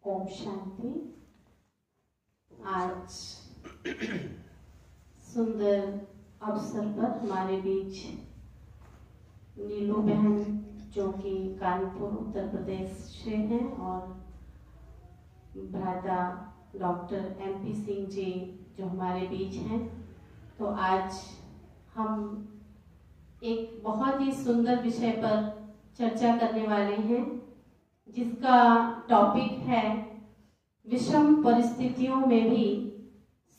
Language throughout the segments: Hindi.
ओम शांति। आज सुंदर अवसर पर हमारे बीच नीलू बहन जो कि कानपुर उत्तर प्रदेश से हैं और भ्राता डॉक्टर MP सिंह जी जो हमारे बीच हैं। तो आज हम एक बहुत ही सुंदर विषय पर चर्चा करने वाले हैं जिसका टॉपिक है विषम परिस्थितियों में भी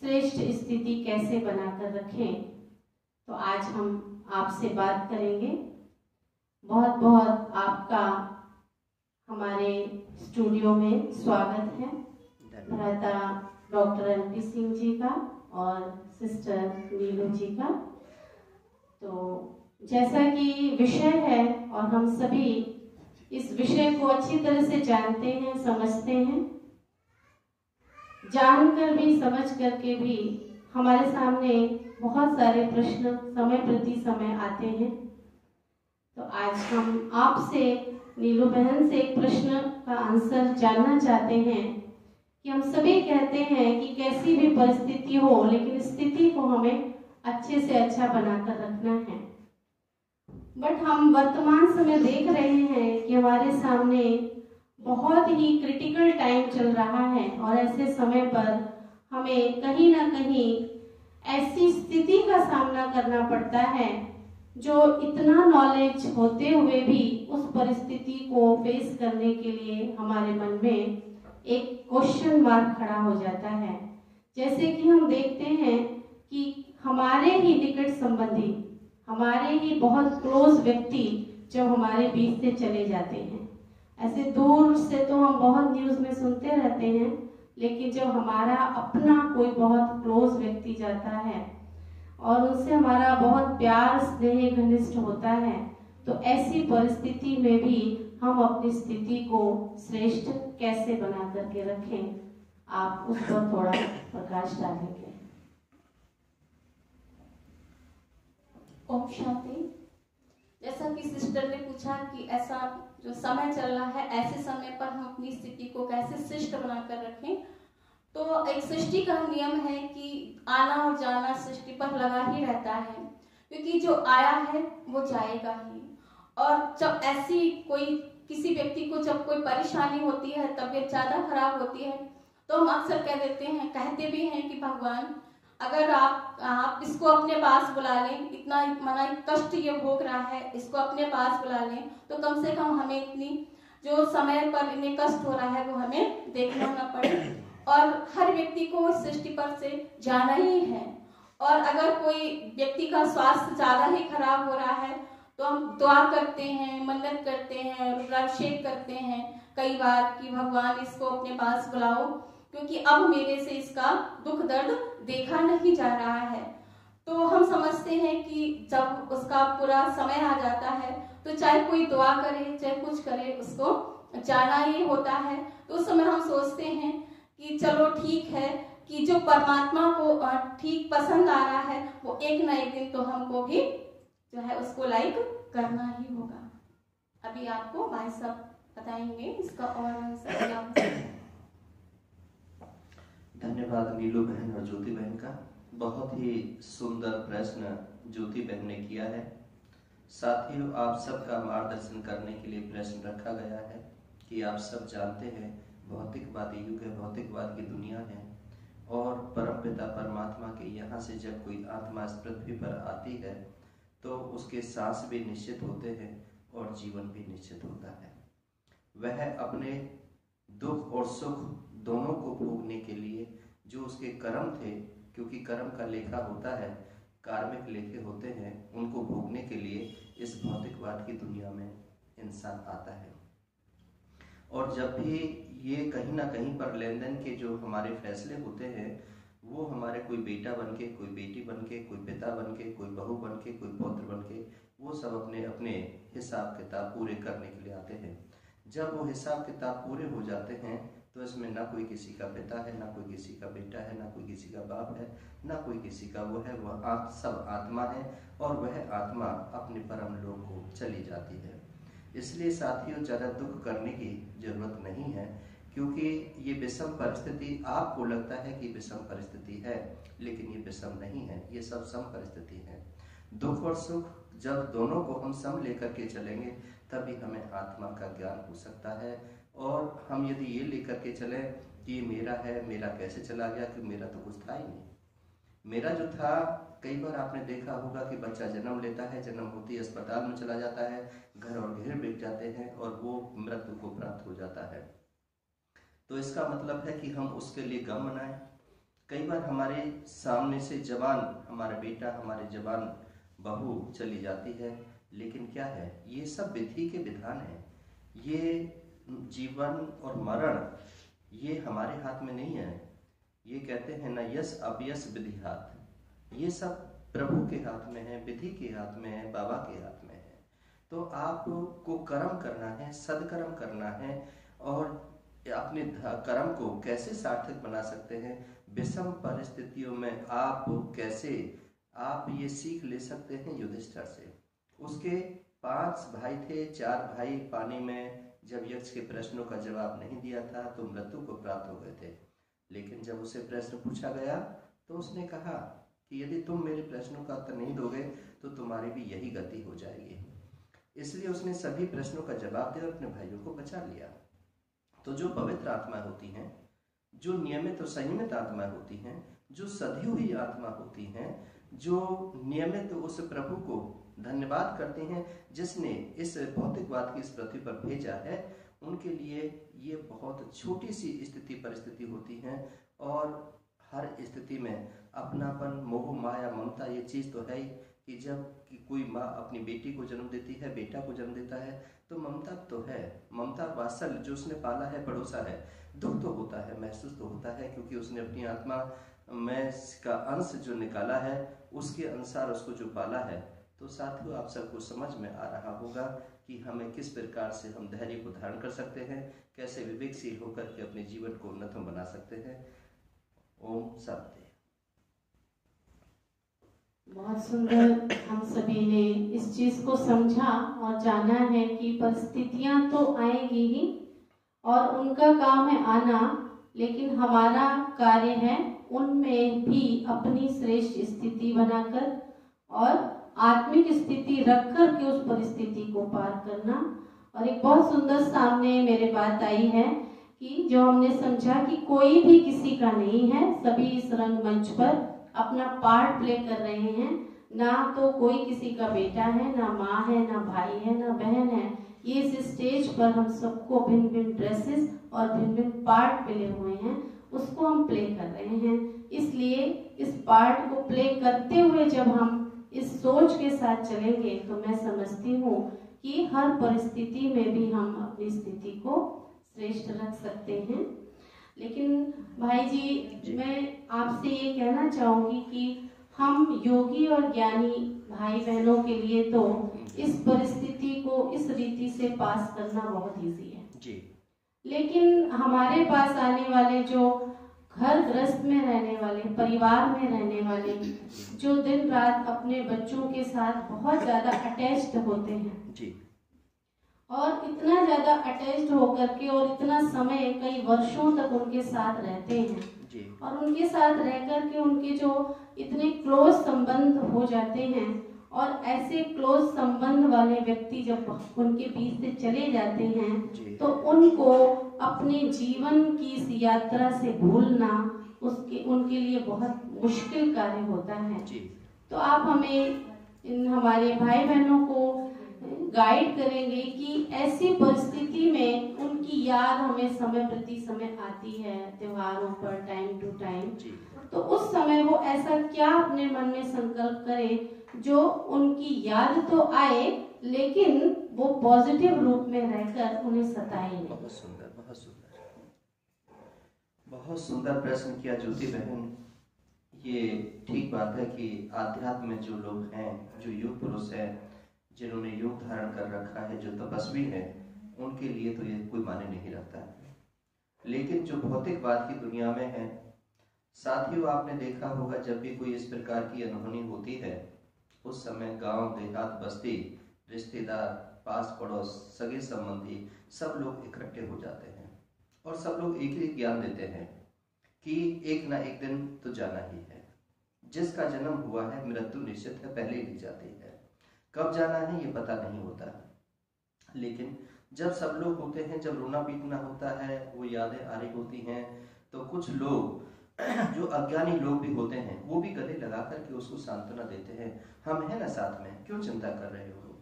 श्रेष्ठ स्थिति कैसे बनाकर रखें। तो आज हम आपसे बात करेंगे। बहुत बहुत आपका हमारे स्टूडियो में स्वागत है भ्राता डॉक्टर MP सिंह जी का और सिस्टर नीलू जी का। तो जैसा कि विषय है और हम सभी इस विषय को अच्छी तरह से जानते हैं, समझते हैं, जानकर भी समझ करके भी हमारे सामने बहुत सारे प्रश्न समय प्रति समय आते हैं। तो आज हम आपसे नीलू बहन से एक प्रश्न का आंसर जानना चाहते हैं कि हम सभी कहते हैं कि कैसी भी परिस्थिति हो लेकिन स्थिति को हमें अच्छे से अच्छा बनाकर रखना है। बट हम वर्तमान समय देख रहे हैं कि हमारे सामने बहुत ही क्रिटिकल टाइम चल रहा है और ऐसे समय पर हमें कहीं ना कहीं ऐसी स्थिति का सामना करना पड़ता है जो इतना नॉलेज होते हुए भी उस परिस्थिति को फेस करने के लिए हमारे मन में एक क्वेश्चन मार्क खड़ा हो जाता है। जैसे कि हम देखते हैं कि हमारे ही निकट संबंधी, हमारे ही बहुत क्लोज व्यक्ति जब हमारे बीच से चले जाते हैं, ऐसे दूर से तो हम बहुत न्यूज़ में सुनते रहते हैं, लेकिन जब हमारा अपना कोई बहुत क्लोज व्यक्ति जाता है और उनसे हमारा बहुत प्यार स्नेह घनिष्ठ होता है, तो ऐसी परिस्थिति में भी हम अपनी स्थिति को श्रेष्ठ कैसे बना करके रखें, आप उस पर थोड़ा प्रकाश डालेंगे। ओम शांति। जैसा कि सिस्टर ने पूछा कि ऐसा जो समय चल रहा है, ऐसे समय पर हम अपनी स्थिति को कैसे श्रेष्ठ बनाकर रखें। तो एक सृष्टि का नियम है कि आना और जाना सृष्टि पर लगा ही रहता है, क्योंकि जो आया है वो जाएगा ही। और जब ऐसी कोई किसी व्यक्ति को जब कोई परेशानी होती है, तबीयत ज्यादा खराब होती है, तो हम अक्सर कहते भी हैं कि भगवान अगर आप इसको अपने पास बुला लें, इतना मना कष्ट ये भोग रहा है, इसको अपने पास बुला लें, तो कम से कम हमें इतनी जो समय पर इन्हें कष्ट हो रहा है वो हमें देखना ना पड़े। और हर व्यक्ति को सृष्टि पर से जाना ही है। और अगर कोई व्यक्ति का स्वास्थ्य ज्यादा ही खराब हो रहा है तो हम दुआ करते हैं, मन्नत करते हैं, रुद्राभिषेक करते हैं कई बार कि भगवान इसको अपने पास बुलाओ, क्योंकि अब मेरे से इसका दुख दर्द देखा नहीं जा रहा है। तो हम समझते हैं कि जब उसका पूरा समय आ जाता है तो चाहे कोई दुआ करे चाहे कुछ करे, उसको जाना ही होता है। तो उस समय हम सोचते हैं कि चलो ठीक है कि जो परमात्मा को ठीक पसंद आ रहा है वो एक ना एक दिन तो हमको भी जो है उसको लाइक करना ही होगा। अभी आपको भाई साहब बताएंगे इसका और आंसर। धन्यवाद नीलू बहन और ज्योति बहन का। बहुत ही सुंदर प्रश्न ज्योति बहन ने किया है। साथियों, आप सबका मार्गदर्शन करने के लिए प्रश्न रखा गया है कि आप सब जानते हैं भौतिकवादी युग है, भौतिकवाद की दुनिया है और परमपिता परमात्मा के यहाँ से जब कोई आत्मा इस पृथ्वी पर आती है तो उसके सांस भी निश्चित होते हैं और जीवन भी निश्चित होता है। वह अपने दुख और सुख दोनों को भोगने के लिए जो उसके कर्म थे, क्योंकि कर्म का लेखा होता है, कार्मिक लेखे होते हैं, उनको भोगने के लिए इस भौतिकवाद की दुनिया में इंसान आता है। और जब भी ये कहीं ना कहीं पर लेन देन के जो हमारे फैसले होते हैं वो हमारे कोई बेटा बन के, कोई बेटी बन के, कोई पिता बन के, कोई बहू बन के, कोई पौत्र बन के, वो सब अपने अपने हिसाब किताब पूरे करने के लिए आते हैं। जब वो हिसाब किताब पूरे हो जाते हैं तो इसमें ना कोई किसी का पिता है, ना कोई किसी का बेटा है, ना कोई किसी का बाप है, ना कोई किसी का वो है, वह सब आत्मा है और वह आत्मा अपने परम लोक को चली जाती है। इसलिए साथियों, ज़्यादा दुख करने की जरूरत नहीं है, क्योंकि ये विषम परिस्थिति आपको लगता है कि विषम परिस्थिति है, लेकिन ये विषम नहीं है, ये सब सम परिस्थिति है। दुख और सुख जब दोनों को हम सम लेकर के चलेंगे तभी हमें आत्मा का ज्ञान हो सकता है। और हम यदि ये लेकर के चलें कि ये मेरा है, मेरा कैसे चला गया, कि मेरा तो कुछ था ही नहीं। मेरा जो था, कई बार आपने देखा होगा कि बच्चा जन्म लेता है, जन्म होते ही अस्पताल में चला जाता है, घर और घेर बिक जाते हैं और वो मृत्यु को प्राप्त हो जाता है। तो इसका मतलब है कि हम उसके लिए गम मनाएं। कई बार हमारे सामने से जवान हमारा बेटा, हमारे जवान बहू चली जाती है, लेकिन क्या है, ये सब विधि के विधान है। ये जीवन और मरण ये हमारे हाथ में नहीं है। ये कहते हैं ना, यश अपयश विधि हाथ, ये सब प्रभु के हाथ में है, विधि के हाथ में है, बाबा के हाथ में है। तो आपको कर्म करना है, सदकर्म करना है, और अपने कर्म को कैसे सार्थक बना सकते हैं विषम परिस्थितियों में, आप कैसे आप ये सीख ले सकते हैं युधिष्ठिर से। उसके 5 भाई थे, 4 भाई पानी में जब यक्ष के प्रश्नों का जवाब नहीं दिया था तो मृत्यु को प्राप्त हो गए थे। लेकिन जब उसे प्रश्न पूछा गया तो उसने कहा कि यदि तुम मेरे प्रश्नों का उत्तर नहीं दोगे तो तुम्हारी भी यही गति हो जाएगी। इसलिए उसने सभी प्रश्नों का जवाब दिया और अपने भाइयों को बचा लिया। तो जो पवित्र आत्मा होती हैं, जो नियमित और संयमित आत्मा होती हैं, जो सधी हुई आत्मा होती हैं, जो नियमित उस प्रभु को धन्यवाद करते हैं जिसने इस भौतिकवाद की इस पृथ्वी पर भेजा है, उनके लिए ये बहुत छोटी सी स्थिति परिस्थिति होती है। और हर स्थिति में अपनापन, मोह, माया, ममता, ये चीज़ तो है ही कि जब कोई माँ अपनी बेटी को जन्म देती है, बेटा को जन्म देता है, तो ममता तो है, ममता वात्सल्य जो उसने पाला है, पड़ोसा है। दुख तो होता है, महसूस तो होता है, क्योंकि उसने अपनी आत्मा में का अंश जो निकाला है, उसके अनुसार उसको जो पाला है। तो साथियों, आप सबको समझ में आ रहा होगा कि हमें किस प्रकार से हम धैर्य को धारण कर सकते हैं, कैसे विवेकशील होकर के अपने जीवन को उन्नतम बना सकते हैं। ओम शांति। बहुत सुंदर, हम सभी ने इस चीज को समझा और जाना है कि परिस्थितियां तो आएंगी ही और उनका काम है आना, लेकिन हमारा कार्य है उनमें भी अपनी श्रेष्ठ स्थिति बनाकर और आत्मिक स्थिति रख कर के उस परिस्थिति को पार करना। और एक बहुत सुंदर सामने मेरे बात आई है कि जो हमने समझा कि कोई भी किसी का नहीं है, सभी इस रंगमंच पर अपना पार्ट प्ले कर रहे हैं। ना तो कोई किसी का बेटा है, ना माँ है, ना भाई है, ना बहन है। ये इस स्टेज पर हम सबको भिन्न भिन्न ड्रेसेस और भिन्न भिन्न पार्ट मिले हुए हैं, उसको हम प्ले कर रहे हैं। इसलिए इस पार्ट को प्ले करते हुए जब हम इस सोच के साथ चलेंगे तो मैं समझती हूँ कि हर परिस्थिति में भी हम अपनी स्थिति को श्रेष्ठ रख सकते हैं। लेकिन भाई जी, मैं आपसे ये कहना चाहूंगी कि हम योगी और ज्ञानी भाई बहनों के लिए तो इस परिस्थिति को इस रीति से पास करना बहुत इजी है जी। लेकिन हमारे पास आने वाले जो घर गृहस्थ में रहने वाले, परिवार में रहने वाले, जो दिन रात अपने बच्चों के साथ बहुत ज्यादा अटैच्ड होते हैं जी, और इतना ज्यादा अटैच्ड होकर के और इतना समय कई वर्षों तक उनके साथ रहते हैं जी। और उनके साथ रह कर के उनके जो इतने क्लोज संबंध हो जाते हैं और ऐसे क्लोज संबंध वाले व्यक्ति जब उनके बीच से चले जाते हैं तो उनको अपने जीवन की इस यात्रा से भूलना उनके लिए बहुत मुश्किल कार्य होता है। तो आप हमें इन हमारे भाई बहनों को गाइड करेंगे कि ऐसी परिस्थिति में उनकी याद हमें समय प्रति समय आती है, त्योहारों पर टाइम टू टाइम, तो उस समय वो ऐसा क्या अपने मन में संकल्प करें जो उनकी याद तो आए लेकिन वो पॉजिटिव रूप में रहकर उन्हें सताए नहीं। बहुत सुंदर, बहुत सुंदर, बहुत सुंदर प्रश्न किया ज्योति बहन। ये ठीक बात है कि आध्यात्म में जो लोग हैं, जो युग पुरुष हैं, जिन्होंने योग धारण कर रखा है, जो तपस्वी हैं, उनके लिए तो ये कोई माने नहीं रखता है। लेकिन जो भौतिकवाद की दुनिया में है, साथियों, आपने देखा होगा जब भी कोई इस प्रकार की अनहोनी होती है उस समय गांव, देहात, बस्ती, रिश्तेदार, पास पड़ोस, सगे संबंधी सब लोग इकट्ठे हो जाते हैं और सब लोग एक ही ज्ञान देते हैं कि एक ना एक दिन तो जाना ही है। जिसका जन्म हुआ है मृत्यु निश्चित है, पहले ही लिख जाती है। कब जाना है ये पता नहीं होता, लेकिन जब सब लोग होते हैं, जब रोना पीटना होता है, वो यादें आ रही होती हैं, तो कुछ लोग जो अज्ञानी लोग भी होते हैं वो भी गले लगा करके उसको सांत्वना देते हैं। हम हैं ना साथ में, क्यों चिंता कर रहे हो,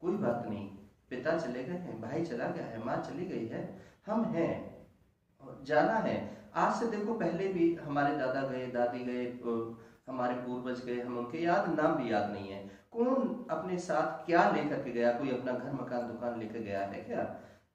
कोई बात नहीं, पिता चले गए हैं, भाई चला गया है, माँ चली गई है, हम हैं, जाना है। आज से देखो पहले भी हमारे दादा गए, दादी गए, हमारे पूर्वज गए, हम उनके नाम भी याद नहीं है। कौन अपने साथ क्या लेकर के गया, कोई अपना घर मकान दुकान लेकर गया है क्या?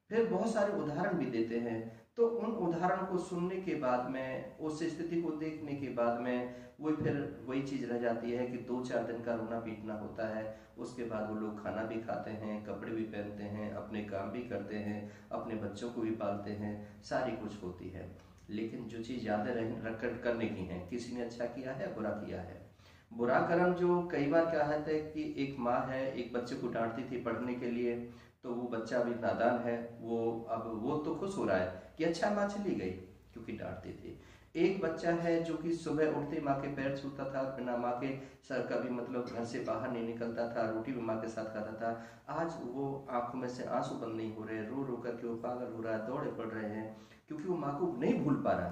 फिर बहुत सारे उदाहरण भी देते हैं। तो उन उदाहरण को सुनने के बाद में, उस स्थिति को देखने के बाद में, वो फिर वही चीज रह जाती है कि 2-4 दिन का रोना पीटना होता है। उसके बाद वो लोग खाना भी खाते हैं, कपड़े भी पहनते हैं, अपने काम भी करते हैं, अपने बच्चों को भी पालते हैं, सारी कुछ होती है। लेकिन जो चीज यादें रख करने की है, किसी ने अच्छा किया है, बुरा किया है। बुरा कर्म जो कई बार क्या होता है कि एक माँ है, एक बच्चे को डांटती थी पढ़ने के लिए, तो वो बच्चा भी नादान है, वो तो खुश हो रहा है कि अच्छा माँ चली गई क्योंकि डांटती थी। एक बच्चा है जो कि सुबह उठते माँ के पैर छूता था, बिना माँ के सर कभी मतलब घर से बाहर नहीं निकलता था, रोटी भी माँ के साथ खाता था। आज वो आंखों में से आंसू बंद नहीं हो रहे, रो रो करके वो पागल हो रहा है, दौड़े पड़ रहे हैं, क्योंकि वो माँ को नहीं भूल पा रहा।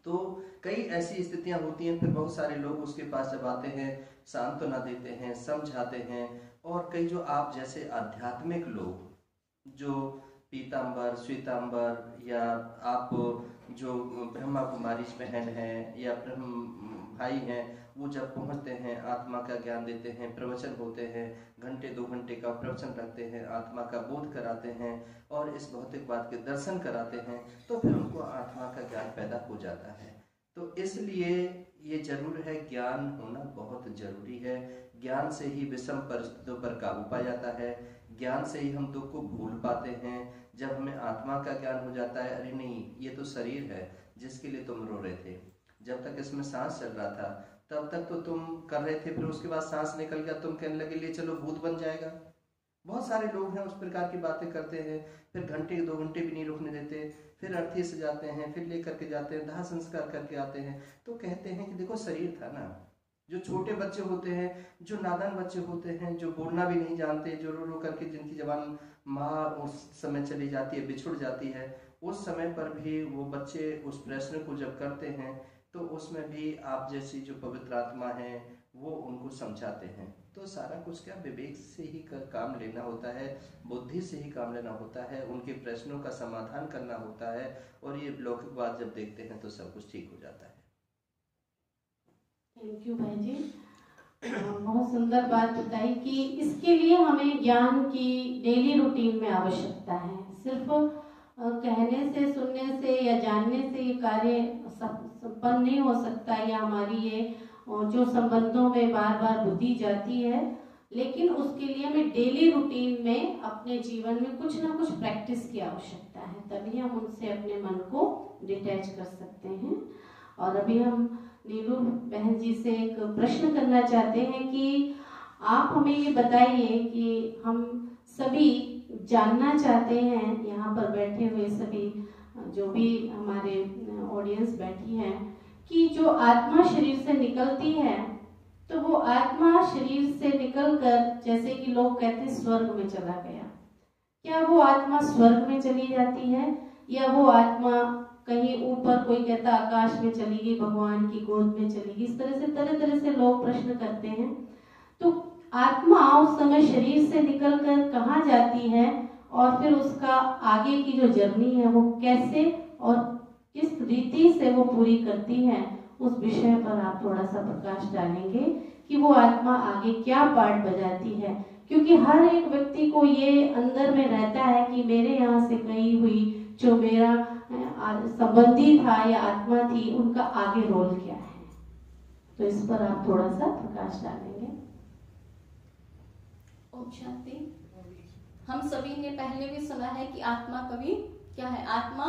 तो कई ऐसी स्थितियां होती हैं। फिर बहुत सारे लोग उसके पास जब आते हैं, सांत्वना देते हैं, समझाते हैं। और कई जो आप जैसे आध्यात्मिक लोग, जो पीताम्बर, श्वेताम्बर, या आप जो ब्रह्मा कुमारी बहन हैं या ब्रह्म भाई हैं, वो जब पहुंचते हैं, आत्मा का ज्ञान देते हैं, प्रवचन होते हैं, घंटे 2 घंटे का प्रवचन रखते हैं, आत्मा का बोध कराते हैं और इस भौतिकवाद के दर्शन कराते हैं, तो फिर उनको आत्मा का ज्ञान पैदा हो जाता है। तो इसलिए ये जरूर है, ज्ञान होना बहुत जरूरी है। ज्ञान से ही विषम परिस्थितियों पर काबू पा जाता है, ज्ञान से ही हम दुख को भूल पाते हैं। जब हमें आत्मा का ज्ञान हो जाता है, अरे नहीं ये तो शरीर है जिसके लिए तुम रो रहे थे, जब तक इसमें सांस चल रहा था तब तक तो तुम कर रहे थे, फिर उसके बाद सांस निकल गया, तुम कहने लगे ले चलो भूत बन जाएगा। बहुत सारे लोग हैं उस प्रकार की बातें करते हैं, फिर घंटे 2 घंटे भी नहीं रुकने देते, फिर अर्थी से जाते हैं, फिर लेकर के जाते हैं, दाह संस्कार करके आते हैं। तो कहते हैं कि देखो शरीर था ना। जो छोटे बच्चे होते हैं, जो नादान बच्चे होते हैं, जो बोलना भी नहीं जानते, जो रो रो करके जिनकी जबान माँ उस समय चली जाती है, बिछुड़ जाती है, उस समय पर भी वो बच्चे उस प्रश्न को जब करते हैं तो उसमें भी आप जैसी जो पवित्र आत्मा है वो उनको समझाते हैं। तो सारा कुछ क्या विवेक से ही काम लेना होता है, बुद्धि से ही काम लेना होता है, उनके प्रश्नों का समाधान करना होता है, और ये लौकिक बात जब देखते हैं तो सब कुछ ठीक हो जाता है। थैंक यू भाई जी, बहुत सुंदर बात बताई कि इसके लिए हमें ज्ञान की डेली रूटीन में आवश्यकता है। सिर्फ कहने से, सुनने से या जानने से ये कार्य संपन्न नहीं हो सकता, या हमारी ये जो संबंधों में बार बार बुद्धि जाती है, लेकिन उसके लिए हमें डेली रूटीन में अपने जीवन में कुछ ना कुछ प्रैक्टिस की आवश्यकता है, तभी हम उनसे अपने मन को डिटैच कर सकते हैं। और अभी हम नीलू बहन जी से एक प्रश्न करना चाहते हैं कि आप हमें ये बताइए कि हम सभी जानना चाहते हैं, यहाँ पर बैठे हुए सभी जो भी हमारे ऑडियंस बैठी है, कि जो आत्मा शरीर से निकलती है, तो वो आत्मा शरीर से निकलकर, जैसे कि लोग कहते हैं स्वर्ग में चला गया, क्या वो आत्मा स्वर्ग में चली जाती है, या वो आत्मा कहीं ऊपर, कोई कहता आकाश में चली गई, भगवान की गोद में चली गई। इस तरह से तरह तरह से लोग प्रश्न करते हैं। तो आत्मा उस समय शरीर से निकलकर कहाँ जाती है, और फिर उसका आगे की जो जर्नी है वो कैसे और किस रीति से वो पूरी करती है, उस विषय पर आप थोड़ा सा प्रकाश डालेंगे कि वो आत्मा आगे क्या पार्ट बजाती है। क्योंकि हर एक व्यक्ति को ये अंदर में रहता है कि मेरे यहाँ से गई हुई जो मेरा संबंधी था या आत्मा थी, उनका आगे रोल क्या है। तो इस पर आप थोड़ा सा प्रकाश डालेंगे। ओम शांति। हम सभी ने पहले भी सुना है कि आत्मा कभी क्या है, आत्मा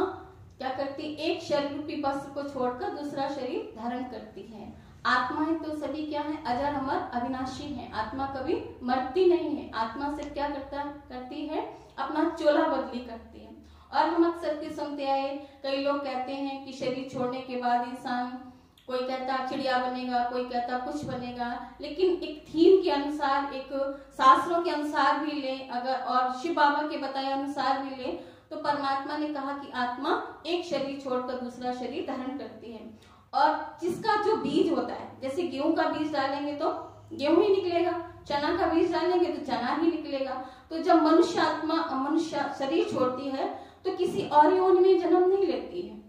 क्या करती, एक शरीर रूपी वस्त्र को छोड़कर दूसरा शरीर धारण करती है। आत्मा है तो सभी क्या है, अजर अमर अविनाशी है। आत्मा कभी मरती नहीं है। आत्मा से क्या करती है, अपना चोला बदली करती है। और हम अक्सर के सुनते आए, कई लोग कहते हैं कि शरीर छोड़ने के बाद इंसान, कोई कहता चिड़िया बनेगा, कोई कहता कुछ बनेगा, लेकिन एक थीम के अनुसार, एक शास्त्रों के अनुसार भी ले अगर, और शिव बाबा के बताए अनुसार भी ले, तो परमात्मा ने कहा कि आत्मा एक शरीर छोड़कर दूसरा शरीर धारण करती है। और जिसका जो बीज होता है, जैसे गेहूं का बीज डालेंगे तो गेहूं ही निकलेगा, चना का बीज डालेंगे तो चना ही निकलेगा। तो जब मनुष्य आत्मा मनुष्य शरीर छोड़ती है तो किसी और योनि में जन्म नहीं लेती है।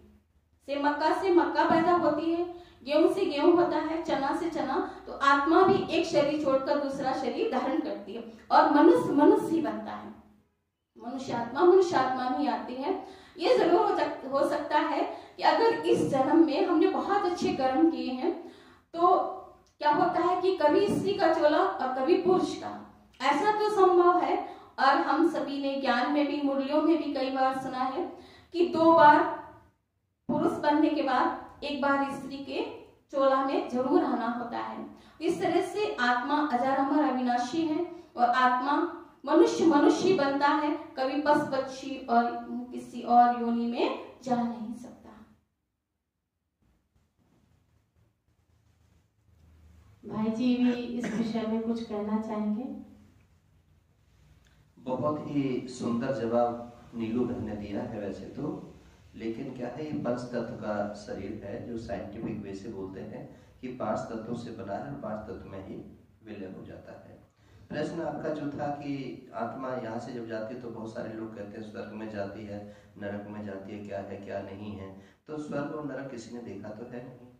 से मक्का पैदा होती है, गेहूं से गेहूं होता है, चना से चना। तो आत्मा भी एक शरीर छोड़कर दूसरा शरीर धारण करती है और मनुष्य ही बनता है। मनुष्य आत्मा नहीं आती है। ये जरूर हो सकता है कि अगर इस जन्म में हमने बहुत अच्छे कर्म किए हैं तो क्या होता है कि कभी स्त्री का चोला और कभी पुरुष का, ऐसा तो संभव है। और हम सभी ने ज्ञान में भी, मुरलियों में भी कई बार सुना है कि 2 बार पुरुष बनने के बाद एक बार स्त्री के चोला में जरूर आना होता है। इस तरह से आत्मा अजर अमर अविनाशी है और आत्मा मनुष्य बनता है, कभी पशु पक्षी और किसी और योनि में जा नहीं सकता। भाई जी भी इस विषय में कुछ कहना चाहेंगे? बहुत ही सुंदर जवाब नीलू बहन ने दिया है वैसे तो, लेकिन क्या है, ये 5 तत्व का शरीर है जो साइंटिफिक वे से बोलते हैं कि 5 तत्वों से बना है और 5 तत्व में ही विलय हो जाता है। प्रश्न आपका जो था कि आत्मा यहाँ से जब जाती है तो बहुत सारे लोग कहते हैं स्वर्ग में जाती है, नरक में जाती है, क्या नहीं है। तो स्वर्ग और नरक किसी ने देखा तो है नहीं।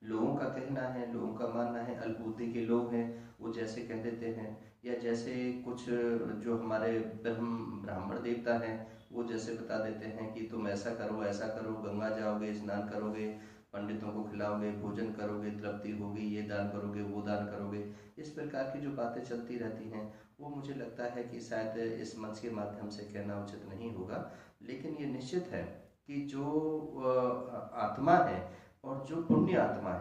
लोगों का कहना है, लोगों का मानना है, अल्पबुद्धि के लोग हैं वो जैसे कह देते हैं, या जैसे कुछ जो हमारे ब्राह्मण देवता हैं वो जैसे बता देते हैं कि तुम ऐसा करो, गंगा जाओगे, स्नान करोगे, पंडितों को खिलाओगे, भोजन करोगे, तृप्ति होगी, ये दान करोगे, वो दान करोगे। इस प्रकार की जो बातें चलती रहती हैं वो मुझे लगता है कि शायद इस मंच के माध्यम से कहना उचित नहीं होगा। लेकिन ये निश्चित है कि जो आत्मा है और जो पुण्य आत्मा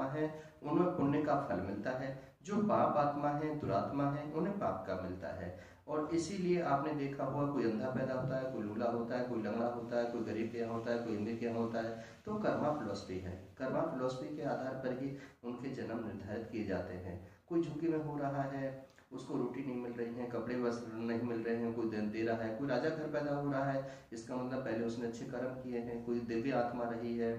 है उन्हें पुण्य का फल मिलता है, जो पाप आत्मा है, दुरात्मा है, उन्हें पाप का मिलता है। और इसीलिए आपने देखा हुआ कोई अंधा पैदा होता है, कोई लूला होता है, कोई लंगड़ा होता है, कोई गरीब के यहाँ होता है, कोई अमीर के यहाँ होता है। तो कर्मा फिलॉसफी है, कर्मा फिलॉसफी के आधार पर ही उनके जन्म निर्धारित किए जाते हैं। कोई झुग्गी में हो रहा है, उसको रोटी नहीं मिल रही है, कपड़े वस्त्र नहीं मिल रहे हैं, कोई दे रहा है, कोई राजा घर पैदा हो रहा है, इसका मतलब पहले उसने अच्छे कर्म किए हैं, कोई दिव्य आत्मा रही है,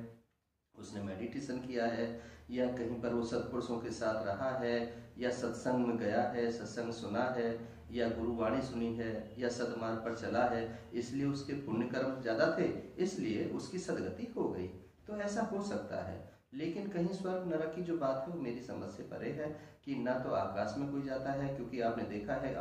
उसने मेडिटेशन किया है, या कहीं पर वो सत्पुरुषों के साथ रहा है, या सत्संग में गया है, सत्संग सुना है, या गुरुवाणी सुनी है, या सदमार्ग पर चला है, इसलिए उसके पुण्य कर्म ज्यादा थे, इसलिए उसकी सदगति हो गई। तो ऐसा हो सकता है। लेकिन कहीं स्वर्ग नरक की जो बात है वो मेरी समझ से परे है कि ना तो आकाश में कोई जाता है, क्योंकि आपने देखा है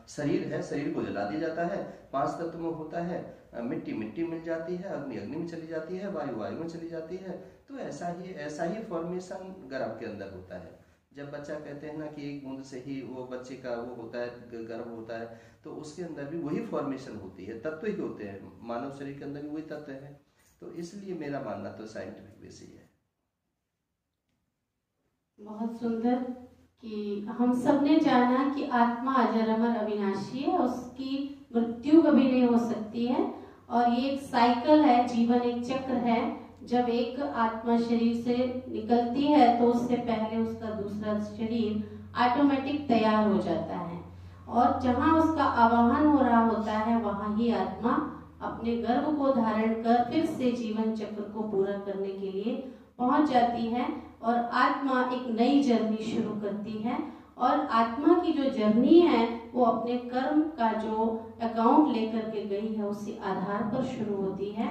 शरीर है, शरीर को जला दिया जाता है, 5 तत्व में होता है, मिट्टी मिल जाती है, अग्नि में चली जाती है, वायु में चली जाती है। तो ऐसा ही फॉर्मेशन गर्भ के अंदर होता है। जब बच्चा कहते हैं ना कि एक बूंद से ही वो बच्चे का वो होता है, गर्भ होता है, तो उसके अंदर भी वही फॉर्मेशन होती है, तत्व ही होते हैं, मानव शरीर के अंदर भी वही तत्व है। तो इसलिए मेरा मानना तो साइंटिफिक बेस ही है। बहुत सुंदर कि हम सब ने जाना कि आत्मा अजर अमर अविनाशी है, उसकी मृत्यु कभी नहीं हो सकती है, और ये एक साइकिल है, जीवन एक चक्र है। जब एक आत्मा शरीर से निकलती है तो उससे पहले उसका दूसरा शरीर ऑटोमेटिक तैयार हो जाता है, और जहाँ उसका आवाहन हो रहा होता है वहाँ ही आत्मा अपने गर्भ को धारण कर फिर से जीवन चक्र को पूरा करने के लिए पहुंच जाती है, और आत्मा एक नई जर्नी शुरू करती है। और आत्मा की जो जर्नी है वो अपने कर्म का जो अकाउंट लेकर के गई है उसी आधार पर शुरू होती है।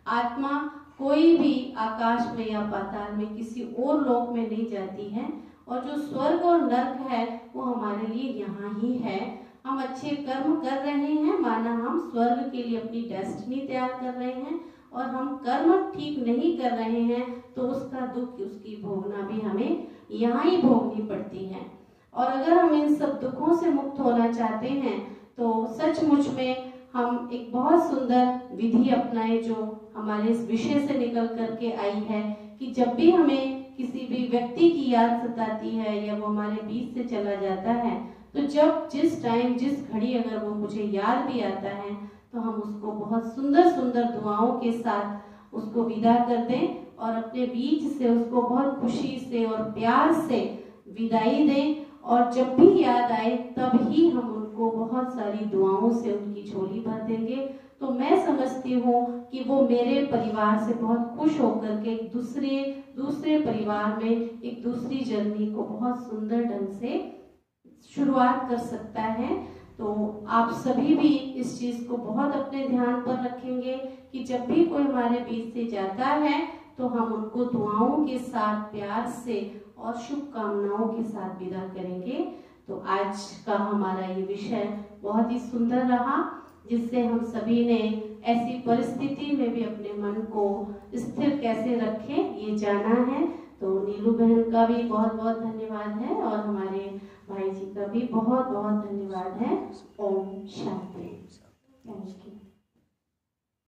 आत्मा कोई भी आकाश में या पाताल में किसी और लोक में नहीं जाती है, और जो स्वर्ग और नरक है वो हमारे लिए यहाँ ही है। हम अच्छे कर्म कर रहे हैं, माना हम स्वर्ग के लिए अपनी डेस्टिनी तैयार कर रहे हैं, और हम कर्म ठीक नहीं कर रहे हैं तो उसका दुख, उसकी भोगना भी हमें यहाँ ही भोगनी पड़ती है। और अगर हम इन सब दुखों से मुक्त होना चाहते हैं तो सचमुच में हम एक बहुत सुंदर विधि अपनाएं जो हमारे इस विषय से निकल करके आई है कि जब भी हमें किसी भी व्यक्ति की याद सताती है या वो हमारे बीच से चला जाता है, तो जब जिस टाइम जिस घड़ी अगर वो मुझे याद भी आता है तो हम उसको बहुत सुंदर सुंदर दुआओं के साथ उसको विदा कर दें और अपने बीच से उसको बहुत खुशी से और प्यार से विदाई दें। और जब भी याद आए तब ही हम उनको बहुत सारी दुआओं से उनकी झोली भर देंगे। तो मैं समझती हूँ कि वो मेरे परिवार से बहुत खुश होकर के एक दूसरे परिवार में एक दूसरी जर्नी को बहुत सुंदर ढंग से शुरुआत कर सकता है। तो आप सभी भी इस चीज को बहुत अपने ध्यान पर रखेंगे कि जब भी कोई हमारे बीच से जाता है तो हम उनको दुआओं के साथ प्यार से और शुभकामनाओं के साथ विदा करेंगे। तो आज का हमारा ये विषय बहुत ही सुंदर रहा, जिससे हम सभी ने ऐसी परिस्थिति में भी अपने मन को स्थिर कैसे रखें ये जाना है। तो नीलू बहन का भी बहुत बहुत धन्यवाद है और हमारे भाई जी का भी बहुत बहुत धन्यवाद है। ओम